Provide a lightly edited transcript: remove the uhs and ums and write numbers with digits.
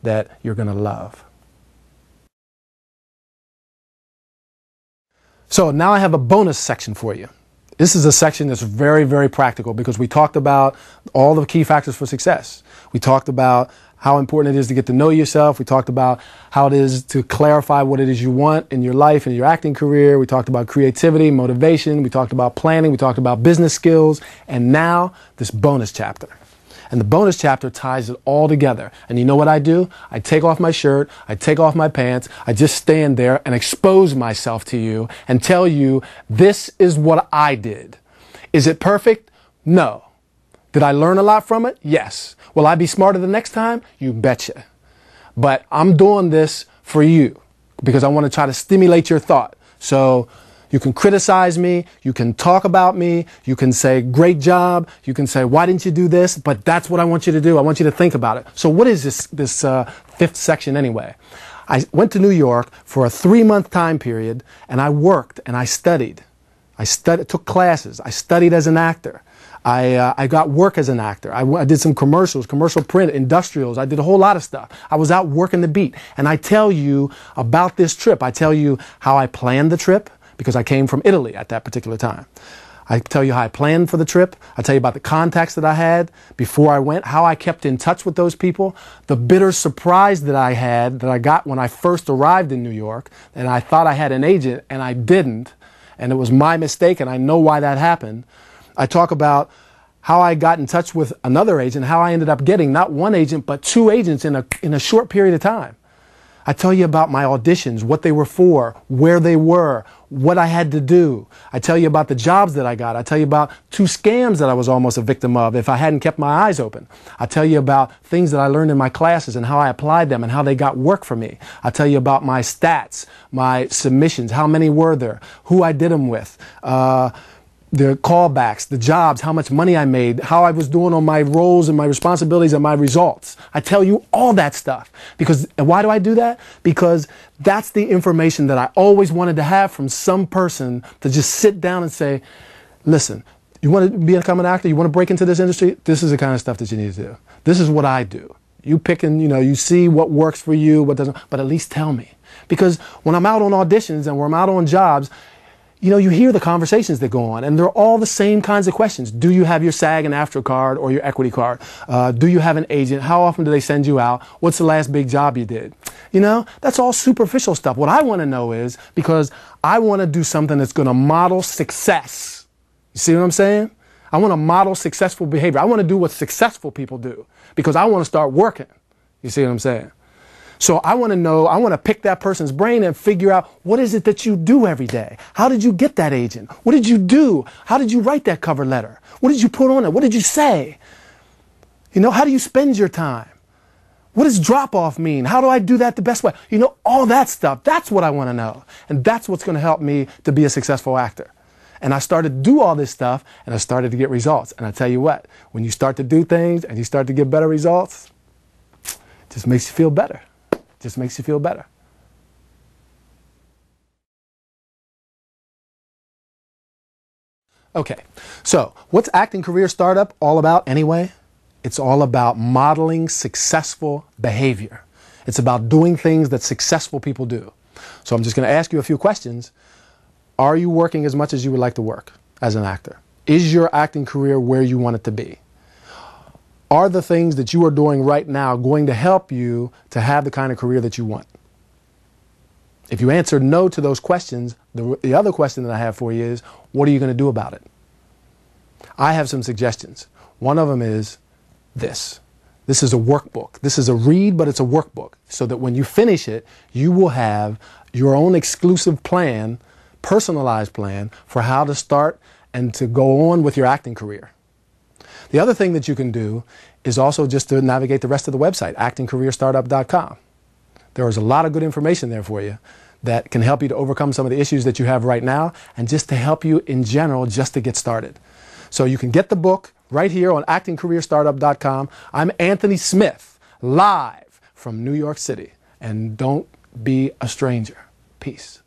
that you're going to love. So now I have a bonus section for you. This is a section that's very, very practical because we talked about all the key factors for success. We talked about how important it is to get to know yourself. We talked about how it is to clarify what it is you want in your life and your acting career. We talked about creativity, motivation. We talked about planning. We talked about business skills. And now this bonus chapter. And the bonus chapter ties it all together. And you know what I do? I take off my shirt, I take off my pants, I just stand there and expose myself to you and tell you this is what I did. Is it perfect? No. Did I learn a lot from it? Yes. Will I be smarter the next time? You betcha. But I'm doing this for you because I want to try to stimulate your thought. So you can criticize me, you can talk about me, you can say, great job, you can say, why didn't you do this? But that's what I want you to do. I want you to think about it. So what is this fifth section anyway? I went to New York for a 3-month time period, and I worked and I studied. Took classes. I studied as an actor. I got work as an actor. I did some commercials, commercial print, industrials. I did a whole lot of stuff. I was out working the beat. And I tell you about this trip. I tell you how I planned the trip, because I came from Italy at that particular time. I tell you how I planned for the trip. I tell you about the contacts that I had before I went, how I kept in touch with those people, the bitter surprise that I got when I first arrived in New York, and I thought I had an agent, and I didn't, and it was my mistake, and I know why that happened. I talk about how I got in touch with another agent, how I ended up getting not one agent, but 2 agents in a short period of time. I tell you about my auditions, what they were for, where they were, what I had to do. I tell you about the jobs that I got. I tell you about 2 scams that I was almost a victim of if I hadn't kept my eyes open. I tell you about things that I learned in my classes and how I applied them and how they got work for me. I tell you about my stats, my submissions, how many were there, who I did them with, the callbacks, the jobs, how much money I made, how I was doing on my roles and my responsibilities and my results. I tell you all that stuff. And why do I do that? Because that's the information that I always wanted to have from some person to just sit down and say, listen, you want to become an actor? You want to break into this industry? This is the kind of stuff that you need to do. This is what I do. You pick and, you see what works for you, what doesn't, but at least tell me. Because when I'm out on auditions and when I'm out on jobs, you hear the conversations that go on, and they're all the same kinds of questions. Do you have your SAG and AFTRA card or your equity card? Do you have an agent? How often do they send you out? What's the last big job you did? That's all superficial stuff. What I want to know is, because I want to do something that's going to model success. You see what I'm saying? I want to model successful behavior. I want to do what successful people do because I want to start working. You see what I'm saying? So I want to know, I want to pick that person's brain and figure out what is it that you do every day? How did you get that agent? What did you do? How did you write that cover letter? What did you put on it? What did you say? How do you spend your time? What does drop-off mean? How do I do that the best way? All that stuff. That's what I want to know. And that's what's going to help me to be a successful actor. And I started to do all this stuff, and I started to get results. And I tell you what, when you start to do things and you start to get better results, it just makes you feel better. Just makes you feel better. Okay, so what's Acting Career Startup all about anyway? It's all about modeling successful behavior. It's about doing things that successful people do. So I'm just going to ask you a few questions. Are you working as much as you would like to work as an actor? Is your acting career where you want it to be? Are the things that you are doing right now going to help you to have the kind of career that you want? If you answer no to those questions, the other question that I have for you is, what are you going to do about it? I have some suggestions. One of them is this. This is a workbook. This is a read, but it's a workbook. So that when you finish it, you will have your own exclusive plan, personalized plan, for how to start and to go on with your acting career. The other thing that you can do is also just to navigate the rest of the website, actingcareerstartup.com. There is a lot of good information there for you that can help you to overcome some of the issues that you have right now and just to help you in general just to get started. So you can get the book right here on actingcareerstartup.com. I'm Anthony Smith, live from New York City. And don't be a stranger. Peace.